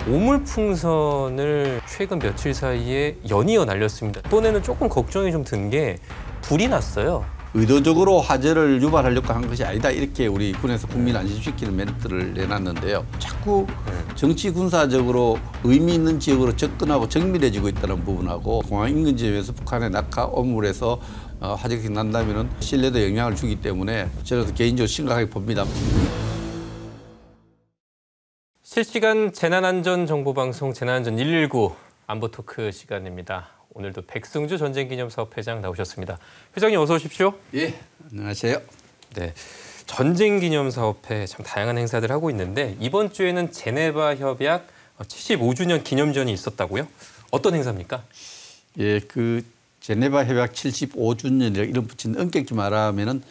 오물풍선을 최근 며칠 사이에 연이어 날렸습니다. 이번에는 조금 걱정이 좀 든 게 불이 났어요. 의도적으로 화재를 유발하려고 한 것이 아니다, 이렇게 우리 군에서 국민 안심시키는 멘트를 내놨는데요. 자꾸 정치 군사적으로 의미 있는 지역으로 접근하고 정밀해지고 있다는 부분하고 공항 인근 지역에서 북한의 낙하 오물에서 화재가 난다면 신뢰도에 영향을 주기 때문에 저는 개인적으로 심각하게 봅니다. 실시간 재난안전정보방송 재난안전 119 안보토크 시간입니다. 오늘도 백승주 전쟁기념사업회장 나오셨습니다. 회장님 어서 오십시오. 예, 안녕하세요. 네, 전쟁기념사업회 참 다양한 행사들 하고 있는데 이번 주에는 제네바 협약 75주년 기념전이 있었다고요? 어떤 행사입니까? 예, 그 제네바 협약 75주년이라 이름 붙인 엄격히 말하면은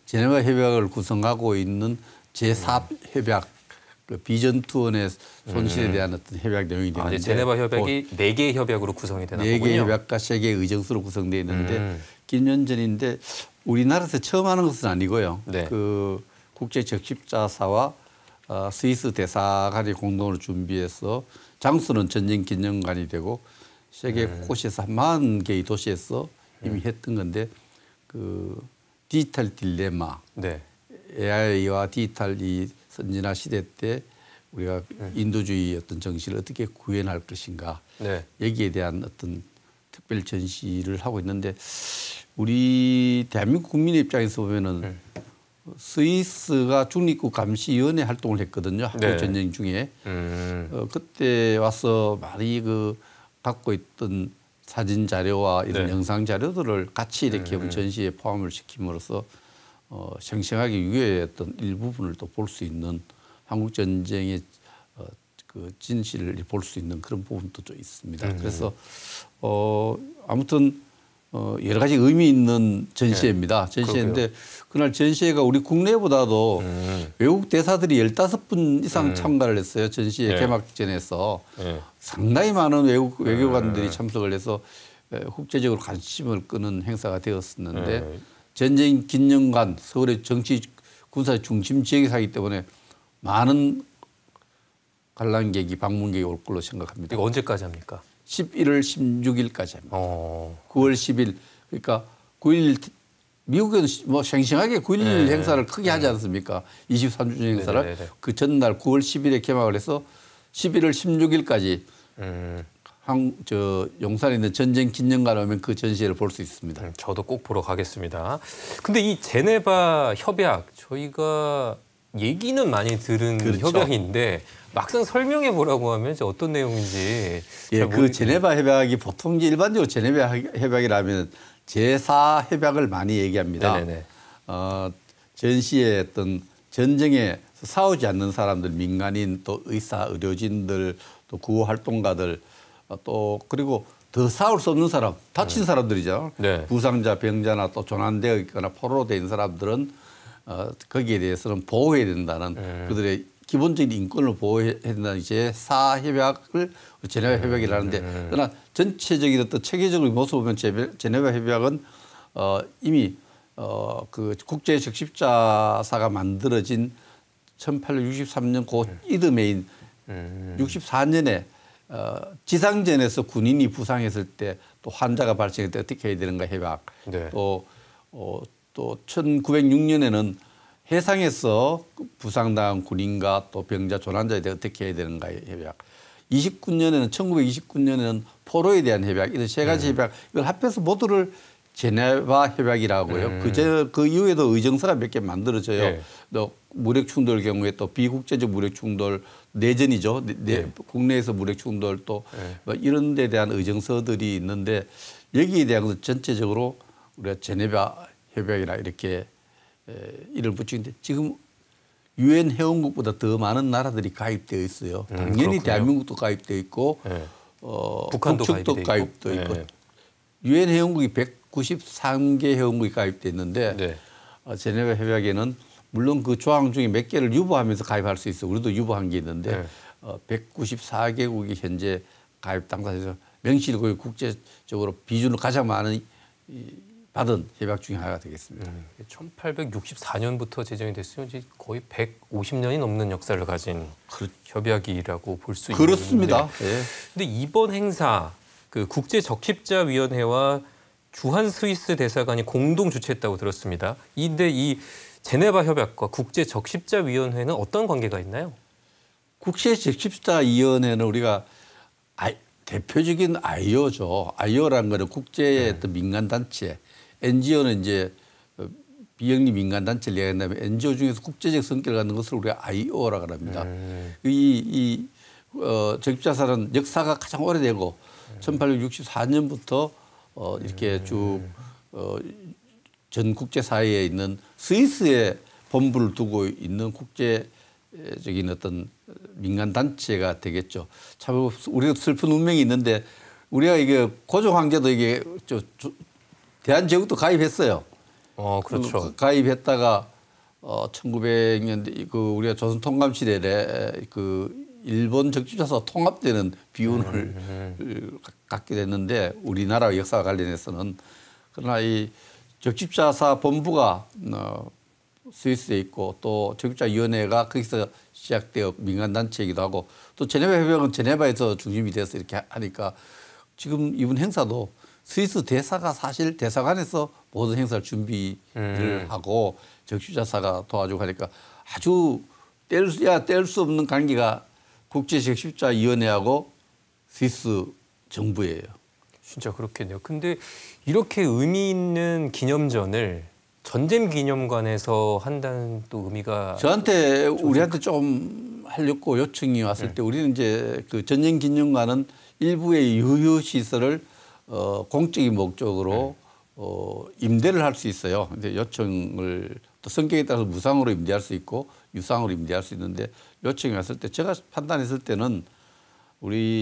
제네바 협약을 구성하고 있는 제4협약 그 비전투원의 손실에 대한 어떤 협약 내용이 되는데 제네바 협약이 4개의 협약으로 구성이 되나 보군요. 4개의 협약과 3개의 의정서로 구성되어 있는데 기념전인데 우리나라에서 처음 하는 것은 아니고요. 네. 그 국제 적십자사와 스위스 대사관이 공동으로 준비해서 장소는 전쟁기념관이 되고 세계 곳곳에서 한 40개의 도시에서 이미 했던 건데 그 디지털 딜레마, 네. AI와 디지털 이 선진화 시대 때 우리가 인도주의 어떤 정신을 어떻게 구현할 것인가, 네. 여기에 대한 어떤 특별 전시를 하고 있는데 우리 대한민국 국민의 입장에서 보면은 스위스가 중립국 감시위원회 활동을 했거든요. 한국 네. 전쟁 중에 그때 와서 많이 그 갖고 있던 사진 자료와 이런 네. 영상 자료들을 같이 이렇게 전시에 포함을 시킴으로써 생생하게 유해했던 일부분을 또 볼 수 있는 한국 전쟁의 그 진실을 볼 수 있는 그런 부분도 좀 있습니다. 그래서 아무튼 여러 가지 의미 있는 전시회입니다. 네. 전시회인데 그날 전시회가 우리 국내보다도 외국 대사들이 15분 이상 참가를 했어요. 전시회 네. 개막전에서 네. 상당히 많은 외국 외교관들이 참석을 해서 국제적으로 관심을 끄는 행사가 되었었는데 네. 전쟁 기념관, 서울의 정치 군사 중심 지역에 사기 때문에 많은 관람객이 방문객이 올 걸로 생각합니다. 이거 언제까지 합니까? 11월 16일까지 합니다. 9월 10일. 그러니까 9일 미국에는 뭐 생생하게 9.11 네. 행사를 크게 하지 않습니까? 23주년 행사를. 네네네. 그 전날 9월 10일에 개막을 해서 11월 16일까지 용산에 있는 전쟁 기념관에 오면 그 전시회를 볼 수 있습니다. 저도 꼭 보러 가겠습니다. 근데 이 제네바 협약 저희가 얘기는 많이 들은 그렇죠. 협약인데 막상 설명해 보라고 하면 이제 어떤 내용인지 예, 그 제네바 협약이 보통 이제 일반적으로 제네바 협약이라면 제4 협약을 많이 얘기합니다. 네네네. 전시에 어떤 전쟁에 싸우지 않는 사람들, 민간인, 또 의사, 의료진들, 또 구호 활동가들, 또 그리고 더 싸울 수 없는 사람, 다친 사람들이죠. 네. 부상자, 병자나 또 조난되어 있거나 포로로 된 사람들은 거기에 대해서는 보호해야 된다는 그들의 기본적인 인권을 보호해야 된다는 이제 제4협약을 제네바 협약이라는데 그러나 전체적인 어떤 체계적인 모습을 보면 제네바 협약은 이미 그 국제 적십자사가 만들어진 1863년 고 이듬해인 64년에 지상전에서 군인이 부상했을 때 또 환자가 발생할 때 어떻게 해야 되는가 협약. 네. 또 1906년에는 해상에서 부상당한 군인과 또 병자, 조난자에 대해 어떻게 해야 되는가 협약. 1929년에는 포로에 대한 협약. 이런 세 가지 협약. 이걸 합해서 모두를 제네바 협약이라고요. 그 이후에도 의정서가 몇 개 만들어져요. 네. 또 무력 충돌 경우에 또 비국제적 무력 충돌, 내전이죠. 국내에서 무력 충돌 또 뭐 이런 데 대한 의정서들이 있는데 여기에 대한 것은 전체적으로 우리가 제네바 협약이라 이렇게 이름을 붙이는데 지금 유엔 회원국보다 더 많은 나라들이 가입되어 있어요. 당연히 그렇군요. 대한민국도 가입되어 있고 북한도 북측도 가입되어 있고 유엔 회원국이 193개 회원국이 가입되어 있는데 네. 제네바 협약에는 물론 그 조항 중에 몇 개를 유보하면서 가입할 수 있어. 우리도 유보한 게 있는데 194개국이 현재 가입 당사자에서 명실공히 국제적으로 비중으로 가장 많은 받은 협약 중에 하나가 되겠습니다. 1864년부터 제정이 됐으면 이제 거의 150년이 넘는 역사를 가진 협약이라고 볼 수 있는데 그렇습니다. 예. 근데 이번 행사 그 국제 적십자위원회와 주한 스위스 대사관이 공동 주최했다고 들었습니다. 근데 이 제네바 협약과 국제 적십자위원회는 어떤 관계가 있나요? 국제 적십자위원회는 우리가 대표적인 IO죠. IO라는 거는 국제의 어떤 민간 단체, NGO는 이제 비영리 민간 단체를 이야기한다면 NGO 중에서 국제적 성격을 갖는 것을 우리가 IO라고 합니다. 적십자사는 역사가 가장 오래되고 1864년부터 이렇게 쭉 전 국제 사회에 있는 스위스에 본부를 두고 있는 국제적인 어떤 민간 단체가 되겠죠. 참 우리가 슬픈 운명이 있는데 우리가 이게 고종 황제도 이게 대한제국도 가입했어요. 그렇죠. 가입했다가 1900년대 그 우리가 조선 통감 시대에 그 일본 적십자사 통합되는 비운을 갖게 됐는데 우리나라 역사와 관련해서는 그러나 이 적십자사 본부가 스위스에 있고 또 적십자위원회가 거기서 시작되어 민간단체이기도 하고 또 제네바 협약은 제네바에서 중심이 돼서 이렇게 하니까 지금 이번 행사도 스위스 대사가 사실 대사관에서 모든 행사를 준비를 하고 적십자사가 도와주고 하니까 아주 뗄 수 없는 관계가 국제적십자위원회하고 스위스 정부예요. 진짜 그렇겠네요. 근데 이렇게 의미 있는 기념전을 전쟁기념관에서 한다는 또 의미가 저한테 우리한테 좀 하려고 요청이 왔을 때 우리는 이제 그 전쟁기념관은 일부의 유휴 시설을 공적인 목적으로 임대를 할 수 있어요. 근데 요청을 또 성격에 따라서 무상으로 임대할 수 있고 유상으로 임대할 수 있는데 요청이 왔을 때 제가 판단했을 때는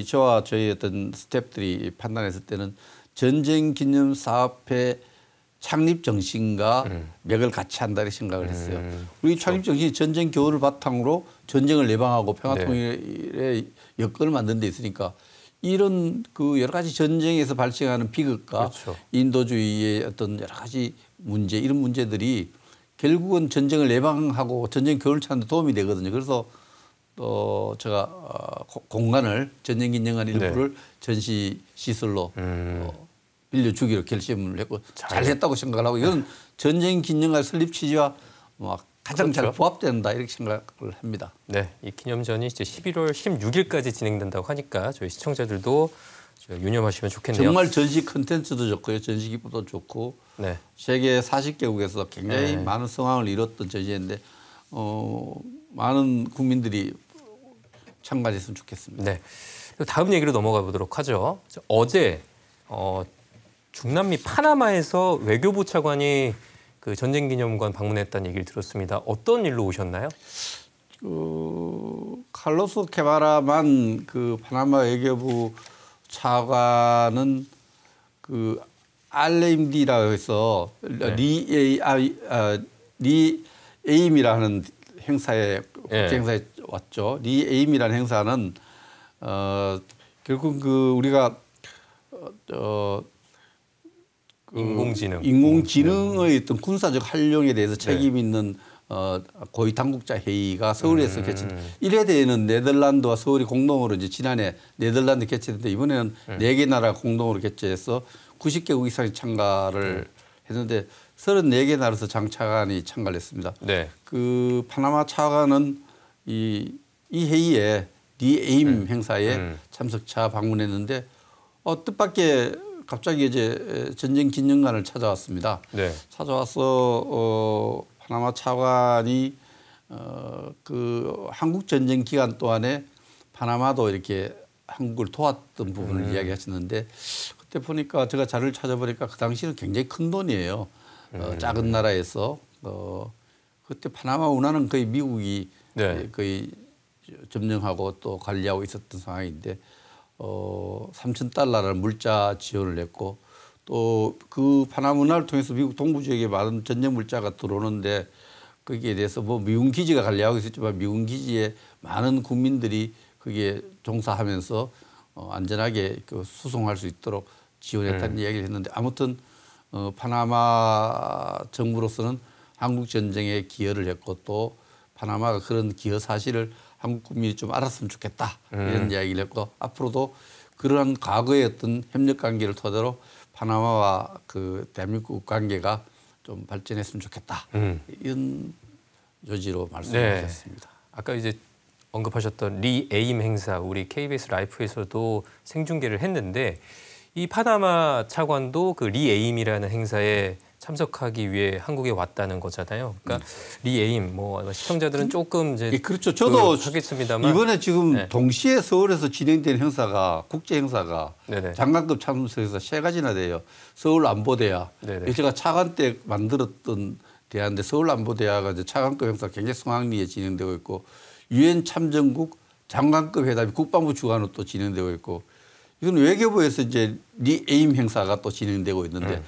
저와 저희 어떤 스태프들이 판단했을 때는 전쟁기념사업회 창립 정신과 맥을 같이 한다 이렇게 생각을 했어요. 우리 창립 정신이 전쟁 교훈을 바탕으로 전쟁을 예방하고 평화통일의 여건을 만드는 데 있으니까 이런 그 여러 가지 전쟁에서 발생하는 비극과 그렇죠. 인도주의의 어떤 여러 가지 문제 이런 문제들이 결국은 전쟁을 예방하고 전쟁 교훈을 찾는 데 도움이 되거든요. 그래서 또 제가 공간을 전쟁기념관 일부를 전시 시설로 빌려주기로 결심을 했고 잘했다고 생각을 하고 이건 전쟁기념관 설립 취지와 가장 잘 부합된다 이렇게 생각을 합니다. 네, 이 기념전이 이제 11월 16일까지 진행된다고 하니까 저희 시청자들도 유념하시면 좋겠네요. 정말 전시 컨텐츠도 좋고요. 전시 기법도 좋고 네. 세계 40개국에서 굉장히 많은 성황을 이뤘던 전시인데 많은 국민들이 참가했으면 좋겠습니다. 네. 다음 얘기로 넘어가 보도록 하죠. 어제 중남미 파나마에서 외교부 차관이 그 전쟁기념관 방문했다는 얘기를 들었습니다. 어떤 일로 오셨나요? 칼로스 케바라만 그 파나마 외교부 차관은 그 RMD라고 해서 리에임이라는 행사에 국제 행사에 왔죠. 리에임이라는 행사는 결국 그 우리가 인공지능의 어떤 군사적 활용에 대해서 책임 있는 고위 당국자 회의가 서울에서 개최. 1회 대회는 네덜란드와 서울이 공동으로 이제 지난해 네덜란드 개최했는데 이번에는 4개 나라 공동으로 개최해서 90개국 이상이 참가를 했는데 34개 나라에서 장 차관이 참가를 했습니다. 네. 그 파나마 차관은 이 회의에 리에임 행사에 참석차 방문했는데 뜻밖의 갑자기 이제 전쟁 기념관을 찾아왔습니다. 네. 찾아와서 파나마 차관이 그 한국 전쟁 기간 동안에 파나마도 이렇게 한국을 도왔던 부분을 이야기하시는데 그때 보니까 제가 자료를 찾아보니까 그 당시는 굉장히 큰 돈이에요. 작은 나라에서 그때 파나마 운하는 거의 미국이 거의 점령하고 또 관리하고 있었던 상황인데 3,000달러라는 물자 지원을 했고 또 그 파나마 운하를 통해서 미국 동부 지역에 많은 전쟁 물자가 들어오는데 거기에 대해서 뭐 미군 기지가 관리하고 있었지만 미군 기지에 많은 국민들이 거기에 종사하면서 안전하게 그 수송할 수 있도록 지원했다는 이야기를 했는데 아무튼 파나마 정부로서는 한국 전쟁에 기여를 했고 또 파나마가 그런 기여 사실을 한국 국민이 좀 알았으면 좋겠다 이런 이야기를 했고 앞으로도 그러한 과거의 어떤 협력 관계를 토대로 파나마와 그 대한민국 관계가 좀 발전했으면 좋겠다 이런 요지로 말씀드렸습니다. 아까 이제 언급하셨던 리에임 행사 우리 KBS 라이프에서도 생중계를 했는데 이 파나마 차관도 그 리에임이라는 행사에 참석하기 위해 한국에 왔다는 거잖아요. 그러니까 리에임 뭐 시청자들은 조금 이제 그렇죠. 저도 하겠습니다만 이번에 지금 네. 동시에 서울에서 진행된 행사가 국제 행사가 네네. 장관급 참석해서 3가지나 돼요. 서울 안보대야. 네네. 제가 차관 때 만들었던 대화인데 서울 안보대야가 이제 차관급 행사 굉장히 성황리에 진행되고 있고 유엔 참전국 장관급 회담이 국방부 주관으로 또 진행되고 있고 이건 외교부에서 이제 리에임 행사가 또 진행되고 있는데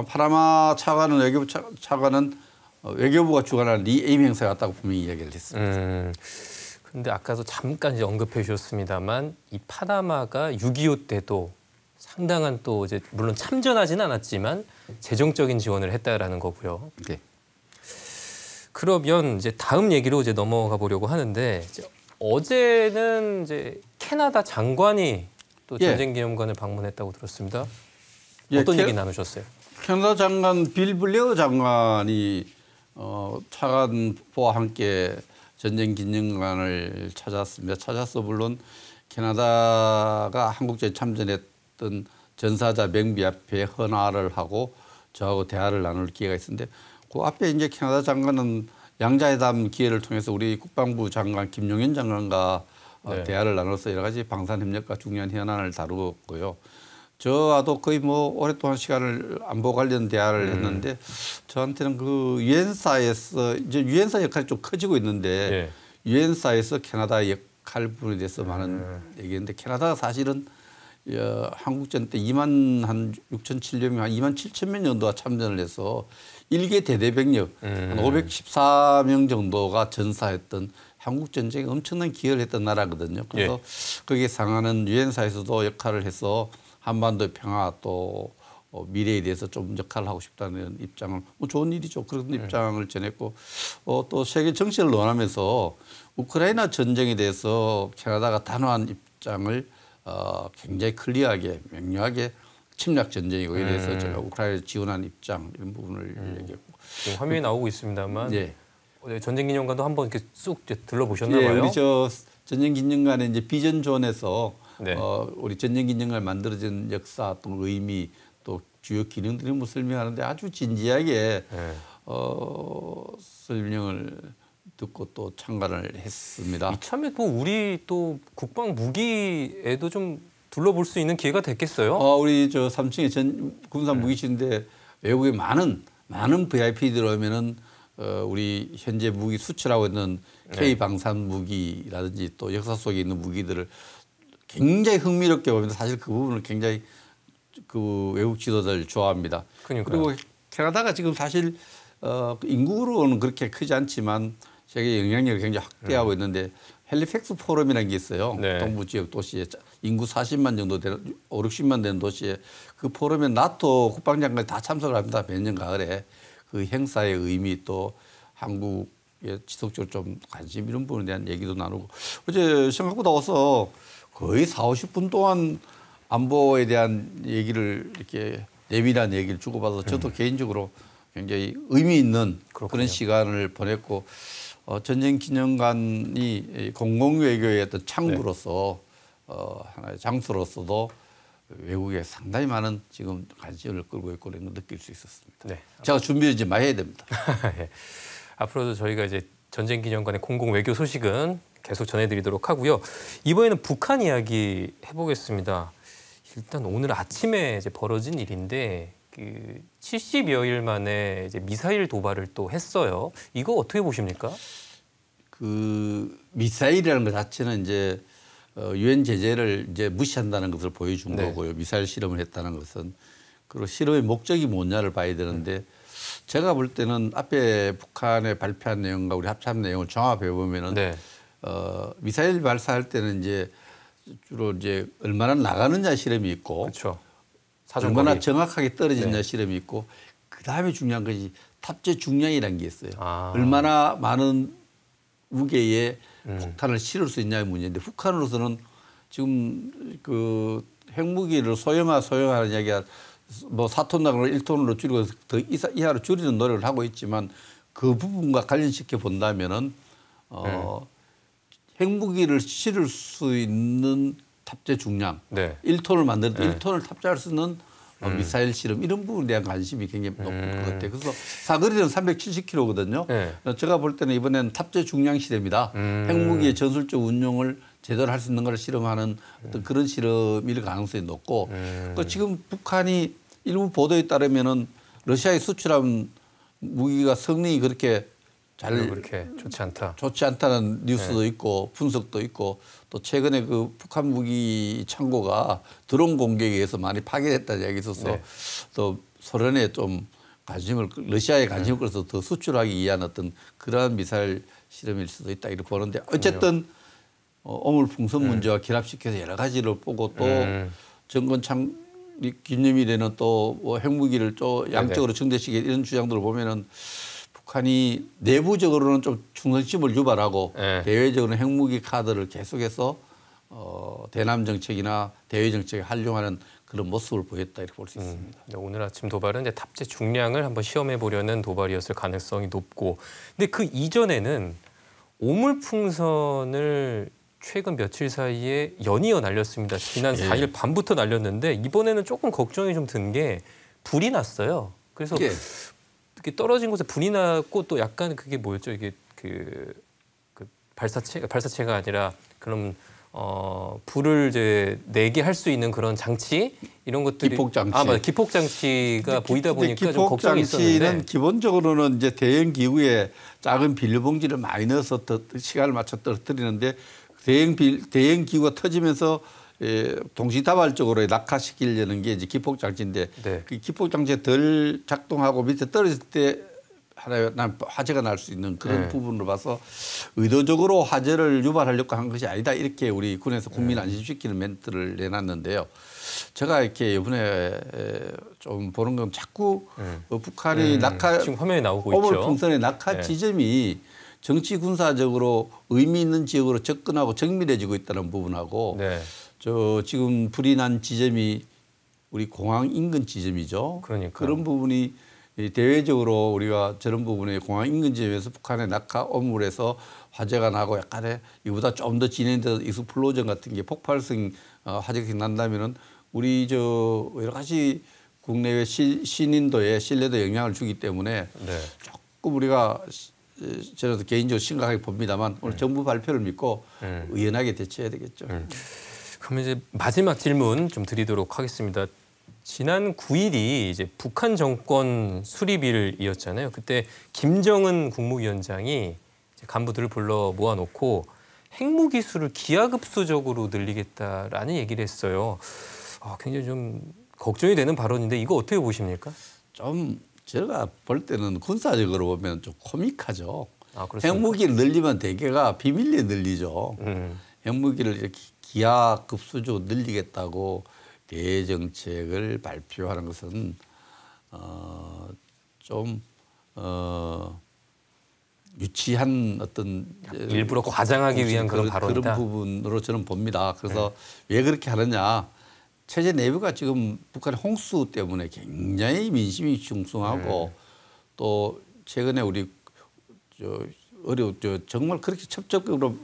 파나마 차관은 외교부 차관은 외교부가 주관하는 리에임 행사에 왔다고 분명히 이야기를 했습니다. 그런데 아까도 잠깐 이제 언급해 주셨습니다만 이 파나마가 6.25 때도 상당한 또 이제 물론 참전하지는 않았지만 재정적인 지원을 했다라는 거고요. 네. 그러면 이제 다음 얘기로 이제 넘어가 보려고 하는데 이제 어제는 이제 캐나다 장관이 또 전쟁기념관을 방문했다고 들었습니다. 어떤 얘기 나누셨어요? 캐나다 장관 빌 블레어 장관이 차관보와 함께 전쟁기념관을 찾았습니다. 찾아서 물론 캐나다가 한국전에 참전했던 전사자 명비 앞에 헌화를 하고 저하고 대화를 나눌 기회가 있었는데 그 앞에 이제 캐나다 장관은 양자회담 기회를 통해서 우리 국방부 장관 김용현 장관과 대화를 나눠서 여러 가지 방산협력과 중요한 현안을 다루었고요. 저와도 거의 뭐 오랫동안 시간을 안보 관련 대화를 했는데 저한테는 그 유엔사에서 이제 유엔사 역할이 좀 커지고 있는데 유엔사에서 캐나다 역할 부분에 대해서 많은 얘기했는데 캐나다가 사실은 한국전 때 2만 한 6,700명, 한 2만 7천명 정도가 참전을 해서 일개 대대병력 한 514명 정도가 전사했던 한국 전쟁에 엄청난 기여를 했던 나라거든요. 그래서 거기에 상하는 유엔사에서도 역할을 해서 한반도의 평화 또 미래에 대해서 좀 역할을 하고 싶다는 입장을 뭐 좋은 일이죠. 그런 입장을 전했고 또 세계 정세를 논하면서 우크라이나 전쟁에 대해서 캐나다가 단호한 입장을 굉장히 클리어하게 명료하게 침략 전쟁이고 이에 대해서 제가 우크라이나를 지원하는 입장 이런 부분을 얘기했고 지금 화면이 나오고 있습니다만 네. 전쟁기념관도 한번 이렇게 쑥 들러보셨나 봐요. 우리 저 전쟁기념관에 이제 비전존에서 네. 우리 전쟁기념관 만들어진 역사 또 의미 또 주요 기능들을 뭐 설명하는데 아주 진지하게 설명을 듣고 또 참관을 했습니다. 이참에 뭐 우리 또 국방 무기에도 좀 둘러볼 수 있는 기회가 됐겠어요? 우리 저 3층에 군산 무기실인데 외국에 많은 VIP들 오면은 우리 현재 무기 수출하고 있는 K 방산 무기라든지 또 역사 속에 있는 무기들을 굉장히 흥미롭게 보면 사실 그 부분을 굉장히 그 외국 지도자들 좋아합니다. 그러니까요. 그리고 캐나다가 지금 사실 인구로는 그렇게 크지 않지만 세계 영향력을 굉장히 확대하고 있는데 헬리팩스 포럼이라는 게 있어요. 네. 동부 지역 도시에 인구 40만 정도 되는 5, 60만 되는 도시에 그 포럼에 나토 국방장관이 다 참석을 합니다. 매년 가을에 그 행사의 의미 또 한국에 지속적으로 좀 관심 이런 부분에 대한 얘기도 나누고 어제 생각보다 와서 거의 40-50분 동안 안보에 대한 얘기를 이렇게 내밀한 얘기를 주고받아서 저도 개인적으로 굉장히 의미 있는 그런 시간을 보냈고 전쟁기념관이 공공외교의 어떤 창구로서 하나의 장소로서도 외국에 상당히 많은 지금 관심을 끌고 있고 그런 걸 느낄 수 있었습니다. 네. 제가 준비를 이제 많이 해야 됩니다. 예. 앞으로도 저희가 이제 전쟁기념관의 공공외교 소식은 계속 전해드리도록 하고요. 이번에는 북한 이야기 해보겠습니다. 일단 오늘 아침에 이제 벌어진 일인데 그 70여일 만에 이제 미사일 도발을 또 했어요. 이거 어떻게 보십니까? 그 미사일이라는 것 자체는 이제 유엔 제재를 이제 무시한다는 것을 보여준 거고요. 미사일 실험을 했다는 것은 그리고 실험의 목적이 뭐냐를 봐야 되는데 제가 볼 때는 앞에 북한에 발표한 내용과 우리 합참 내용을 종합해 보면은 미사일 발사할 때는 이제 주로 이제 얼마나 나가느냐 실험이 있고 그렇죠. 사정거리. 얼마나 정확하게 떨어지냐 네. 실험이 있고 그다음에 중요한 것이 탑재 중량이라는 게 있어요. 아. 얼마나 많은 무게의 폭탄을 실을 수 있냐의 문제인데 북한으로서는 지금 그 핵무기를 소형화하는 이야기가 뭐 4톤 나가로 1톤으로 줄이고 더 이하로 줄이는 노력을 하고 있지만 그 부분과 관련시켜 본다면은 핵무기를 실을 수 있는 탑재 중량 네. 1톤을 만드는데 네. 1톤을 탑재할 수 있는 미사일 실험 이런 부분에 대한 관심이 굉장히 높을 것 같아요. 그래서 사거리는 370km거든요. 네. 제가 볼 때는 이번에는 탑재 중량 실험이다. 핵무기의 전술적 운용을 제대로 할 수 있는 걸 실험하는 어떤 그런 실험일 가능성이 높고 또 지금 북한이 일부 보도에 따르면은 러시아에 수출한 무기가 성능이 그렇게 그렇게 좋지 않다는 뉴스도 있고 분석도 있고 또 최근에 그 북한 무기 창고가 드론 공격에 의해서 많이 파괴됐다는 이야기 있어서 네. 또 소련에 좀 러시아에 관심을 끌어서 더 수출하기 위한 어떤 그러한 미사일 실험일 수도 있다 이렇게 보는데 어쨌든 어물풍선 문제와 결합시켜서 여러 가지를 보고 또 정권 창립 기념일에는 또뭐 핵무기를 또 양적으로 증대시키게 이런 주장들을 보면은 북한이 내부적으로는 좀 충성심을 유발하고 네. 대외적으로는 핵무기 카드를 계속해서 대남 정책이나 대외 정책에 활용하는 그런 모습을 보였다 이렇게 볼 수 있습니다. 오늘 아침 도발은 이제 탑재 중량을 한번 시험해 보려는 도발이었을 가능성이 높고, 근데 그 이전에는 오물풍선을 최근 며칠 사이에 연이어 날렸습니다. 지난 4일 밤부터 날렸는데 이번에는 조금 걱정이 좀 든 게 불이 났어요. 그래서 이렇게 떨어진 곳에 불이 났고 또 약간 그게 뭐였죠? 이게 그 발사체가 아니라 그런 불을 이제 내게 할 수 있는 그런 장치 이런 것들이 기폭 장치. 맞아. 기폭 장치가 보이다 보니까 좀 걱정이 장치는 있었는데 기본적으로는 이제 대형 기구에 작은 비닐봉지를 많이 넣어서 시간을 맞춰 떨어뜨리는데 대형 기구가 터지면서 동시다발적으로 낙하시키려는 게 이제 기폭 장치인데 네. 그 기폭 장치가 덜 작동하고 밑에 떨어질 때 하나의 화재가 날 수 있는 그런 부분으로 봐서 의도적으로 화재를 유발하려고 한 것이 아니다 이렇게 우리 군에서 국민 안심시키는 멘트를 내놨는데요. 제가 이렇게 이번에 좀 보는 건 자꾸 북한이 지금 화면에 나오고 있죠. 오물풍선의 낙하 지점이 정치 군사적으로 의미 있는 지역으로 접근하고 정밀해지고 있다는 부분하고 저 지금 불이 난 지점이 우리 공항 인근 지점이죠. 그러니까요. 그런 부분이 대외적으로 우리가 저런 부분에 공항 인근 지점에서 북한의 낙하 오물에서 화재가 나고 약간의 이보다 좀 더 진행돼서 익스플로전 같은 게 폭발성 화재가 난다면은 우리 저 여러 가지 국내외 신인도에 신뢰도 영향을 주기 때문에 조금 우리가 저는 개인적으로 심각하게 봅니다만 오늘 정부 발표를 믿고 의연하게 대처해야 되겠죠. 그러면 이제 마지막 질문 좀 드리도록 하겠습니다. 지난 9일이 이제 북한 정권 수립일이었잖아요. 그때 김정은 국무위원장이 이제 간부들을 불러 모아놓고 핵무 기술을 기하급수적으로 늘리겠다라는 얘기를 했어요. 굉장히 좀 걱정이 되는 발언인데 이거 어떻게 보십니까? 좀 제가 볼 때는 군사적으로 보면 좀 코믹하죠. 그렇습니까? 핵무기를 늘리면 대개가 비밀리에 늘리죠. 핵무기를 이렇게 기하급수적으로 늘리겠다고 대정책을 발표하는 것은 좀 유치한 어떤 일부러 과장하기 위한 그런 발언이다. 그런 부분으로 저는 봅니다. 그래서 왜 그렇게 하느냐? 체제 내부가 지금 북한의 홍수 때문에 굉장히 민심이 중숭하고 또 최근에 우리 정말 그렇게 첩첩으로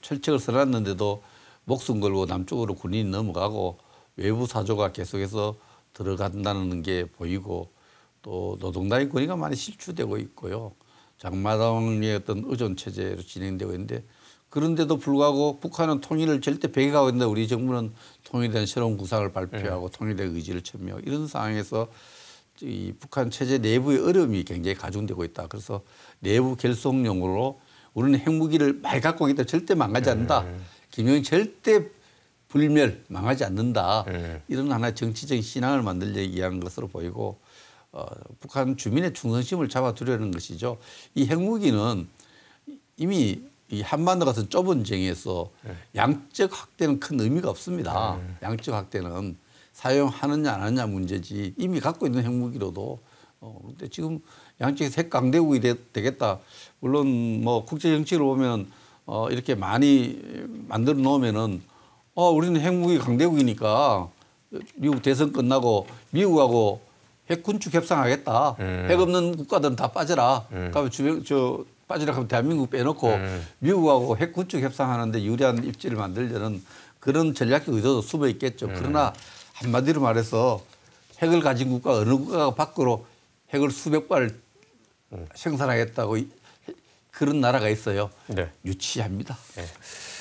철책을 써놨는데도 목숨 걸고 남쪽으로 군인이 넘어가고 외부 사조가 계속해서 들어간다는 게 보이고 또 노동당의 권위가 많이 실추되고 있고요. 장마당의 어떤 의존 체제로 진행되고 있는데 그런데도 불구하고 북한은 통일을 절대 배격하고 있는데 우리 정부는 통일에 대한 새로운 구상을 발표하고 통일의 의지를 천명하고 이런 상황에서 이 북한 체제 내부의 어려움이 굉장히 가중되고 있다. 그래서 내부 결속용으로 우리는 핵무기를 많이 갖고 있기 때문에 절대 망하지 않는다. 김정은 절대 불멸, 망하지 않는다. 이런 하나의 정치적인 신앙을 만들기 위한 것으로 보이고 북한 주민의 충성심을 잡아두려는 것이죠. 이 핵무기는 이미 이 한반도 같은 좁은 정에서 양적 확대는 큰 의미가 없습니다. 양적 확대는 사용하느냐 안 하느냐 문제지 이미 갖고 있는 핵무기로도 근데 지금 양측에서 핵 강대국이 되겠다. 물론 뭐 국제 정치로 보면 이렇게 많이 만들어 놓으면은 우리는 핵무기 강대국이니까 미국 대선 끝나고 미국하고 핵 군축 협상하겠다. 핵 없는 국가들은 다 빠져라. 그러면 빠지라 하면 대한민국 빼놓고 미국하고 핵 군축 협상하는데 유리한 입지를 만들려는 그런 전략적 의도도 숨어 있겠죠. 그러나 한마디로 말해서 핵을 가진 국가 어느 국가가 밖으로 핵을 수백 발 생산하겠다고 그런 나라가 있어요. 네. 유치합니다. 네.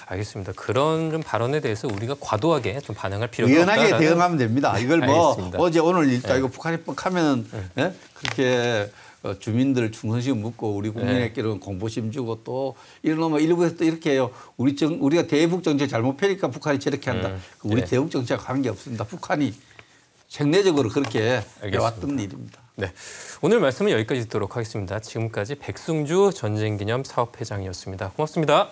알겠습니다. 그런 좀 발언에 대해서 우리가 과도하게 좀 반응할 필요가 없다라는. 유연하게 대응하면 됩니다. 이걸 뭐 알겠습니다. 어제 오늘 일다 이거 북한이 뻑하면 예? 그렇게 주민들 충성심 묻고 우리 국민에게는 공포심 주고 또 이런 일부에서 또 이렇게 해요. 우리가 대북 정책 잘못 펴니까 북한이 저렇게 한다. 우리 네. 대북 정책 관계 없습니다. 북한이 생내적으로 그렇게 알겠습니다. 해왔던 일입니다. 네, 오늘 말씀은 여기까지 듣도록 하겠습니다. 지금까지 백승주 전쟁기념 사업회장이었습니다. 고맙습니다.